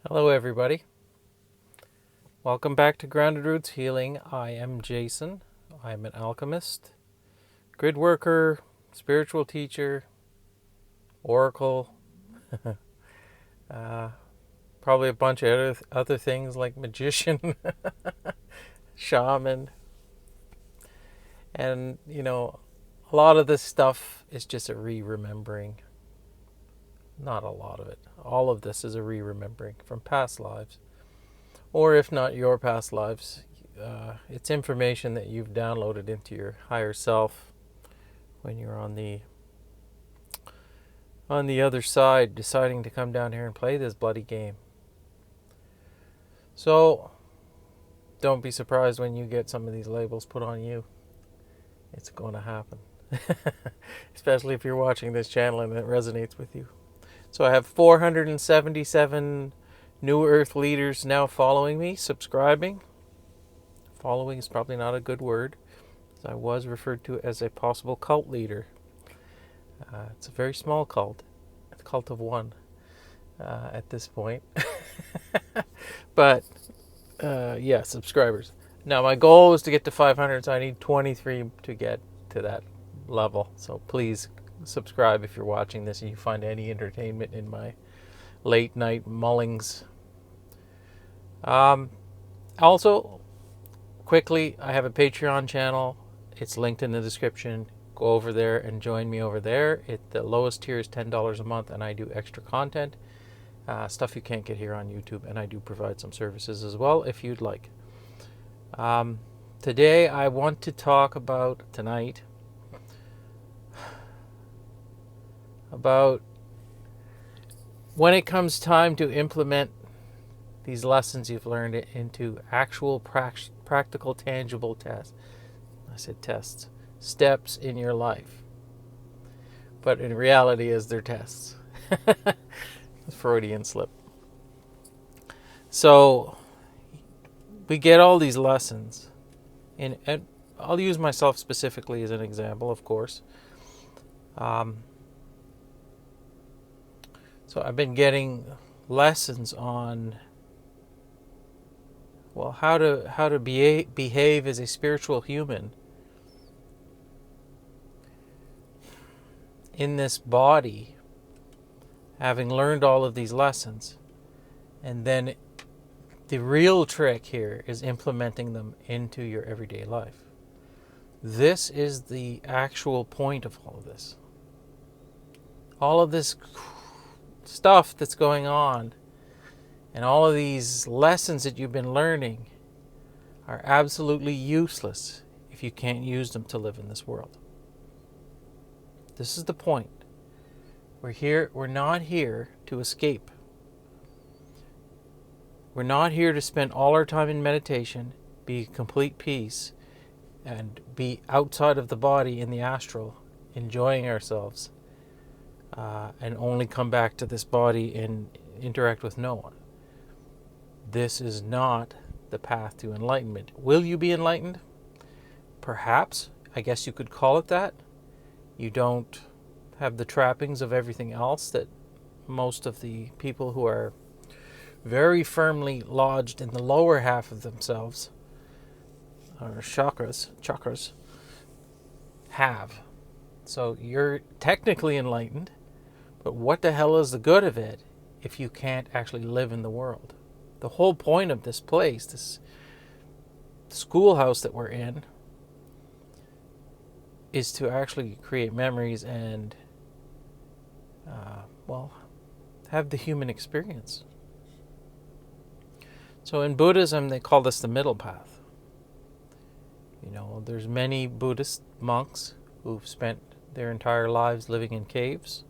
Hello, everybody. Welcome back to Grounded Roots Healing. I am Jason. I'm an alchemist, grid worker, spiritual teacher, oracle, uh, probably a bunch of other things like magician, shaman. And, a lot of this stuff is just a re-remembering. Not a lot of it. All of this is a re-remembering from past lives. Or if not your past lives, it's information that you've downloaded into your higher self when you're on the other side, deciding to come down here and play this bloody game. So don't be surprised when you get some of these labels put on you. It's going to happen. Especially if you're watching this channel and it resonates with you. So I have 477 New Earth leaders now following me, subscribing. Following is probably not a good word, as I was referred to as a possible cult leader. It's a very small cult, a cult of one at this point. But, yeah, subscribers. Now, my goal is to get to 500, so I need 23 to get to that level. So please subscribe if you're watching this and you find any entertainment in my late night mullings. Also, quickly, I have a Patreon channel. It's linked in the description. Go over there and join me over there. The lowest tier is $10 a month, and I do extra content, stuff you can't get here on YouTube, and I do provide some services as well if you'd like. Today, I want to talk about, tonight, about when it comes time to implement these lessons you've learned into actual practical, tangible tests. I said tests. Steps in your life. But in reality, is they're tests. Freudian slip. So, we get all these lessons. And I'll use myself specifically as an example, of course. So I've been getting lessons on, well, how to behave as a spiritual human in this body, having learned all of these lessons. And then the real trick here is implementing them into your everyday life. This is the actual point of all of this. All of this stuff that's going on and all of these lessons that you've been learning are absolutely useless if you can't use them to live in this world. This is the point. We're not here to escape. We're not here to spend all our time in meditation, be in complete peace, and be outside of the body in the astral, enjoying ourselves, and only come back to this body and interact with no one. This is not the path to enlightenment. Will you be enlightened? Perhaps. I guess you could call it that. You don't have the trappings of everything else that most of the people who are very firmly lodged in the lower half of themselves, or chakras, have. So you're technically enlightened, but what the hell is the good of it if you can't actually live in the world? The whole point of this place, this schoolhouse that we're in, is to actually create memories and, have the human experience. So in Buddhism, they call this the middle path. There's many Buddhist monks who've spent their entire lives living in caves,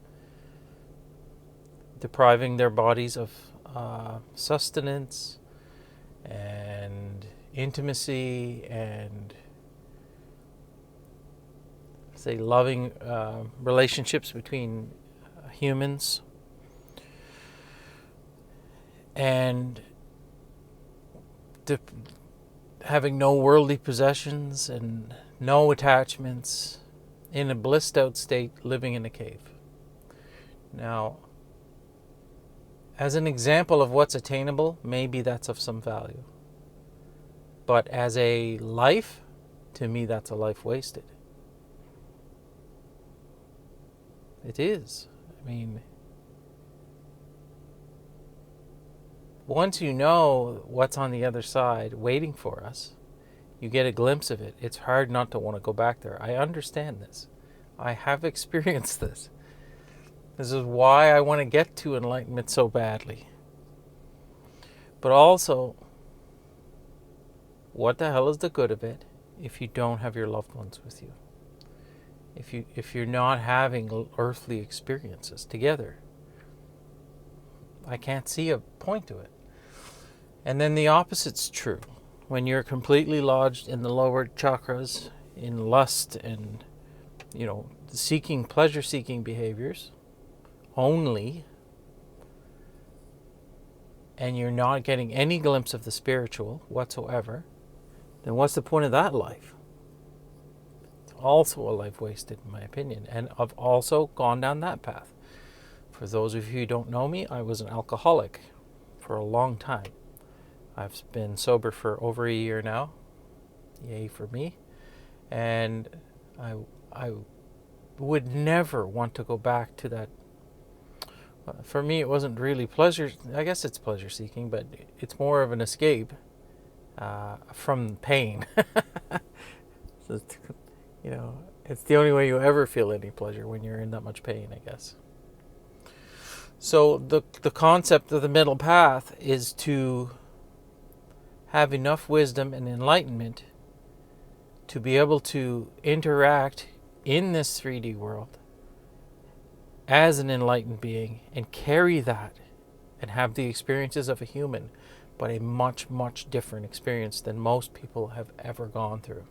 depriving their bodies of sustenance and intimacy and, say, loving relationships between humans, and having no worldly possessions and no attachments, in a blissed out state, living in a cave. Now, As an example of what's attainable, maybe that's of some value. But as a life, to me, that's a life wasted. It is. I mean, once you know what's on the other side waiting for us, you get a glimpse of it. It's hard not to want to go back there. I understand this. I have experienced this. This is why I want to get to enlightenment so badly. But also, what the hell is the good of it if you don't have your loved ones with you? If you're not having earthly experiences together? I can't see a point to it. And then the opposite's true. When you're completely lodged in the lower chakras, in lust and, seeking pleasure-seeking behaviors only, and you're not getting any glimpse of the spiritual whatsoever, then what's the point of that life? It's also a life wasted, in my opinion. And I've also gone down that path. For those of you who don't know me, I was an alcoholic for a long time. I've been sober for over a year now. Yay for me. And I would never want to go back to that. For me, it wasn't really pleasure. I guess it's pleasure seeking, but it's more of an escape from pain. So, it's the only way you ever feel any pleasure, when you're in that much pain, I guess. So the concept of the middle path is to have enough wisdom and enlightenment to be able to interact in this 3D world as an enlightened being and carry that and have the experiences of a human, but a much, much different experience than most people have ever gone through.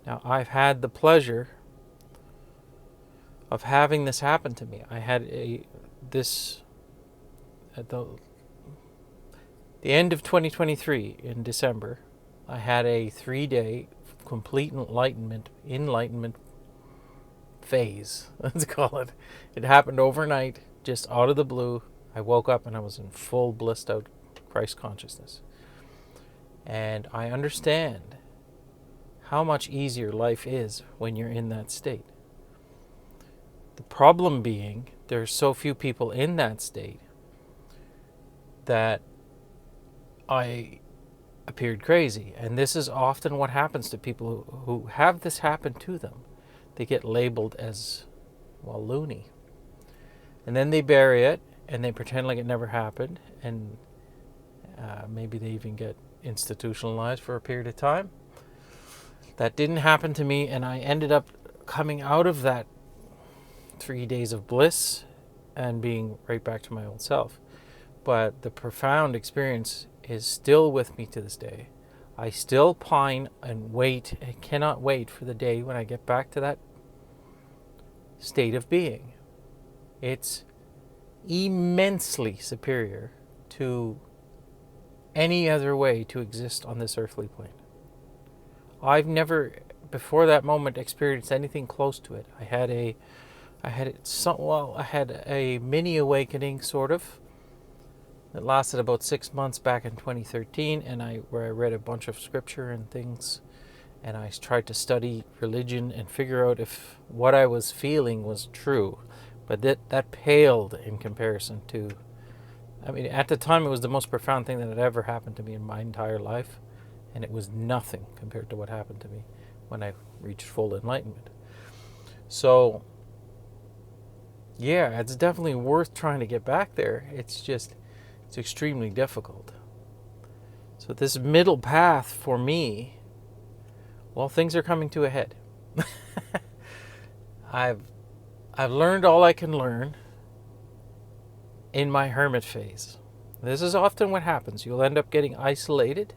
Now, I've had the pleasure of having this happen to me. I had this at the end of 2023 in December. I had a 3-day complete enlightenment phase, let's call it. It happened overnight, just out of the blue. I woke up and I was in full blissed out Christ consciousness. And I understand how much easier life is when you're in that state. The problem being, there's so few people in that state that I appeared crazy. And this is often what happens to people who have this happen to them. They get labeled as, loony. And then they bury it, and they pretend like it never happened, and maybe they even get institutionalized for a period of time. That didn't happen to me, and I ended up coming out of that 3 days of bliss and being right back to my old self. But the profound experience is still with me to this day. I still pine and wait, and cannot wait for the day when I get back to that state of being. It's immensely superior to any other way to exist on this earthly plane. I've never, before that moment, experienced anything close to it. I had a mini awakening, sort of. It lasted about 6 months back in 2013, where I read a bunch of scripture and things, and I tried to study religion and figure out if what I was feeling was true. But that paled in comparison to, at the time it was the most profound thing that had ever happened to me in my entire life, and it was nothing compared to what happened to me when I reached full enlightenment. So, yeah, it's definitely worth trying to get back there. It's extremely difficult. So this middle path for me, things are coming to a head. I've learned all I can learn in my hermit phase. This is often what happens. You'll end up getting isolated.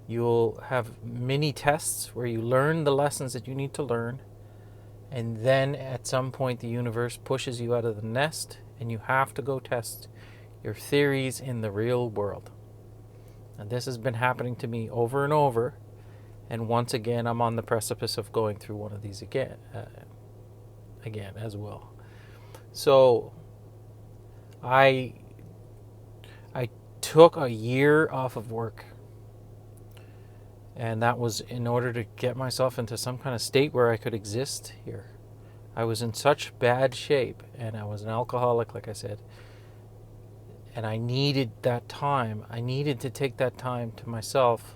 You'll have mini tests where you learn the lessons that you need to learn. And then at some point the universe pushes you out of the nest and you have to go test your theories in the real world. And this has been happening to me over and over. And once again, I'm on the precipice of going through one of these again as well. So I I took a year off of work, and that was in order to get myself into some kind of state where I could exist here. I was in such bad shape, and I was an alcoholic, like I said, and I needed that time. I needed to take that time to myself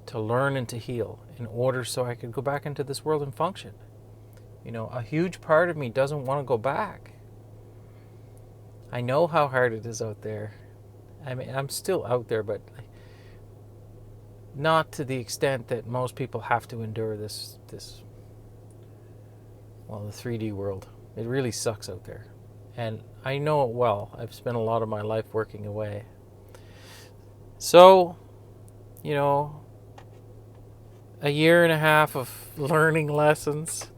to learn and to heal in order so I could go back into this world and function. You know, a huge part of me doesn't want to go back. I know how hard it is out there. I mean, I'm still out there, but not to the extent that most people have to endure this, well, the 3D world. It really sucks out there. And I know it well. I've spent a lot of my life working away. So, you know, a year and a half of learning lessons,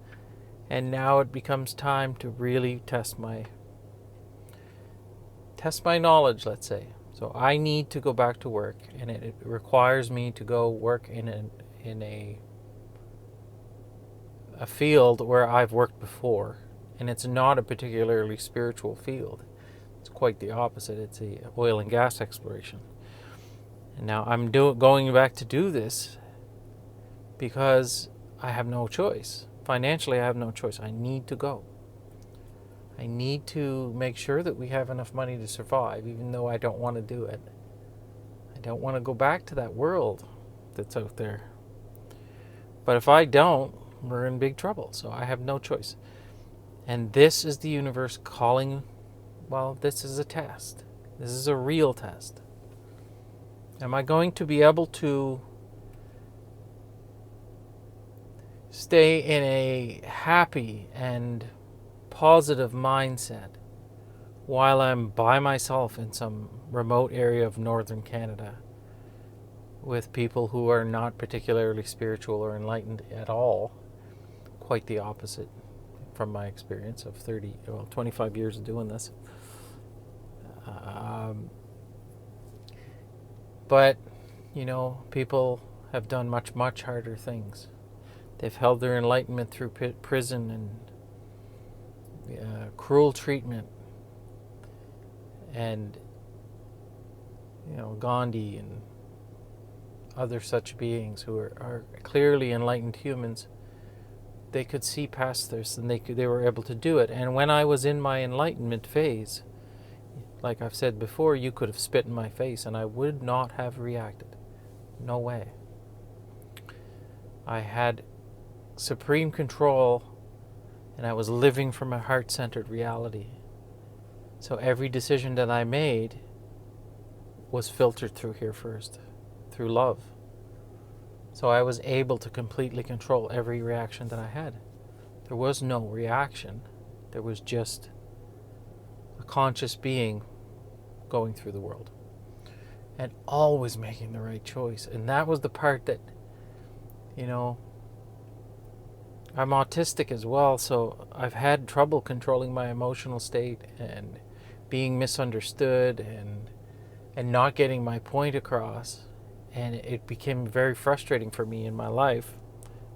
and now it becomes time to really test my knowledge, let's say. So I need to go back to work, and it requires me to go work in a field where I've worked before, and it's not a particularly spiritual field. It's quite the opposite. It's a oil and gas exploration. And now I'm going back to do this because I have no choice. Financially, I have no choice. I need to go. I need to make sure that we have enough money to survive, even though I don't want to do it. I don't want to go back to that world that's out there. But if I don't, we're in big trouble. So I have no choice. And this is the universe calling, well, this is a test. This is a real test. Am I going to be able to stay in a happy and positive mindset while I'm by myself in some remote area of northern Canada with people who are not particularly spiritual or enlightened at all? Quite the opposite from my experience of 25 years of doing this. But, you know, people have done much, much harder things. They've held their enlightenment through prison and cruel treatment. And, you know, Gandhi and other such beings who are clearly enlightened humans, they could see past this, and they were able to do it. And when I was in my enlightenment phase, like I've said before, you could have spit in my face and I would not have reacted. No way. I had supreme control, and I was living from a heart-centered reality. So every decision that I made was filtered through here first, through love. So I was able to completely control every reaction that I had. There was no reaction. There was just a conscious being going through the world and always making the right choice. And that was the part that, you know, I'm autistic as well, so I've had trouble controlling my emotional state and being misunderstood and not getting my point across. And it became very frustrating for me in my life,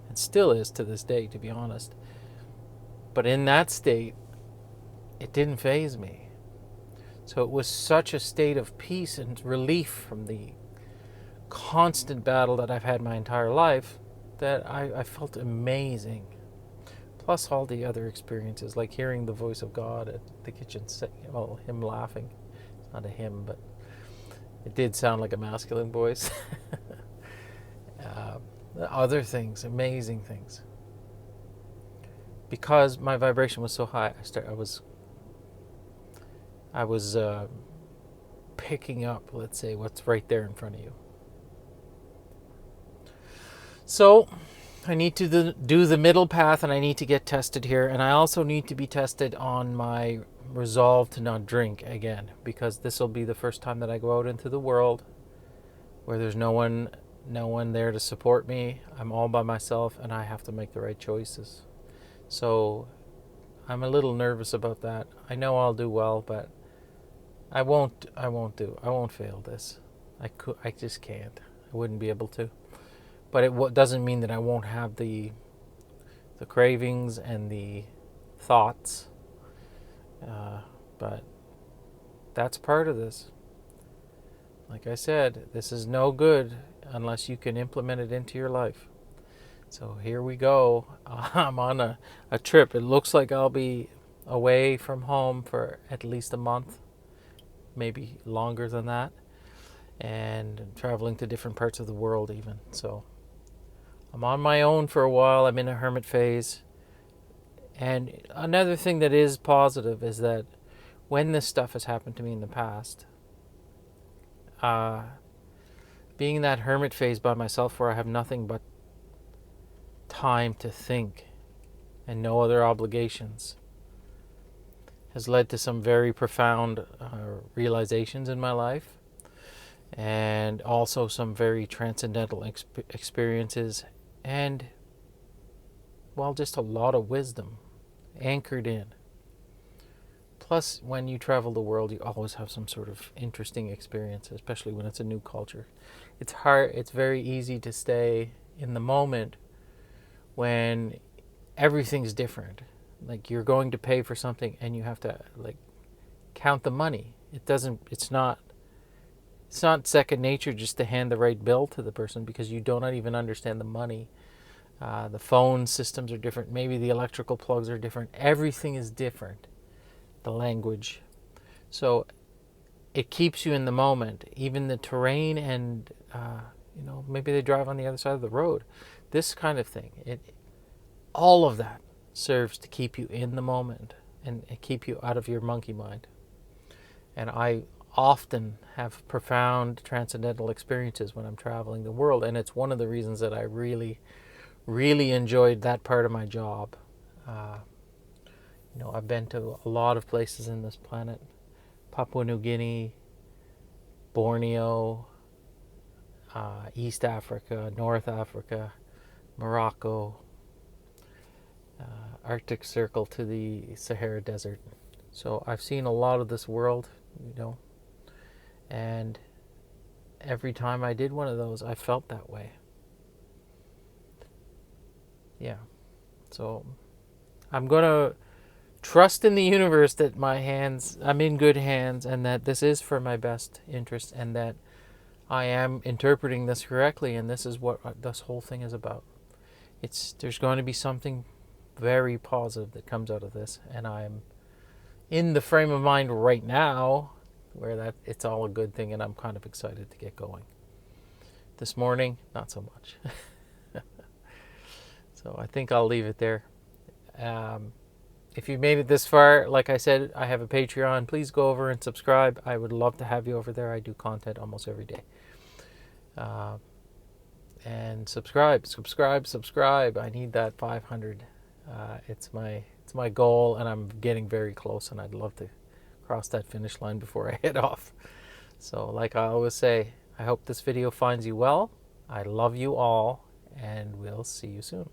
and still is to this day, to be honest. But in that state, it didn't faze me. So it was such a state of peace and relief from the constant battle that I've had my entire life that I felt amazing. Plus all the other experiences, like hearing the voice of God at the kitchen sink, well, him laughing. It's not a hymn, but it did sound like a masculine voice. Other things, amazing things. Because my vibration was so high, I was picking up, let's say, what's right there in front of you. So I need to do the middle path, and I need to get tested here. And I also need to be tested on my resolve to not drink again, because this will be the first time that I go out into the world where there's no one there to support me. I'm all by myself, and I have to make the right choices. So I'm a little nervous about that. I know I'll do well, but I won't fail this. I just can't. I wouldn't be able to. But it doesn't mean that I won't have the cravings and the thoughts. But that's part of this. like I said, this is no good unless you can implement it into your life. So here we go. I'm on a trip. It looks like I'll be away from home for at least a month, maybe longer than that, and traveling to different parts of the world even. So I'm on my own for a while. I'm in a hermit phase. And another thing that is positive is that when this stuff has happened to me in the past, being in that hermit phase by myself where I have nothing but time to think and no other obligations has led to some very profound realizations in my life, and also some very transcendental experiences, and, well, just a lot of wisdom anchored in. Plus, when you travel the world, you always have some sort of interesting experience, especially when it's a new culture. It's very easy to stay in the moment when everything's different. Like, you're going to pay for something and you have to, like, count the money. It's not second nature just to hand the right bill to the person, because you do not even understand the money. The phone systems are different. Maybe the electrical plugs are different. Everything is different. The language. So it keeps you in the moment. Even the terrain, and maybe they drive on the other side of the road. This kind of thing. All of that serves to keep you in the moment and keep you out of your monkey mind. And I often have profound transcendental experiences when I'm traveling the world, and it's one of the reasons that I really, really enjoyed that part of my job. I've been to a lot of places in this planet: Papua New Guinea, Borneo, East Africa, North Africa, Morocco, Arctic Circle to the Sahara Desert. So I've seen a lot of this world, and every time I did one of those, I felt that way. Yeah. So I'm going to trust in the universe that I'm in good hands, and that this is for my best interest, and that I am interpreting this correctly, and this is what this whole thing is about. There's going to be something very positive that comes out of this, and I'm in the frame of mind right now where it's all a good thing, and I'm kind of excited to get going. This morning, not so much. So I think I'll leave it there. If you made it this far, like I said, I have a Patreon. Please go over and subscribe. I would love to have you over there. I do content almost every day. And subscribe. I need that 500. It's my goal, and I'm getting very close, and I'd love to cross that finish line before I head off. So, like I always say, I hope this video finds you well. I love you all, and we'll see you soon.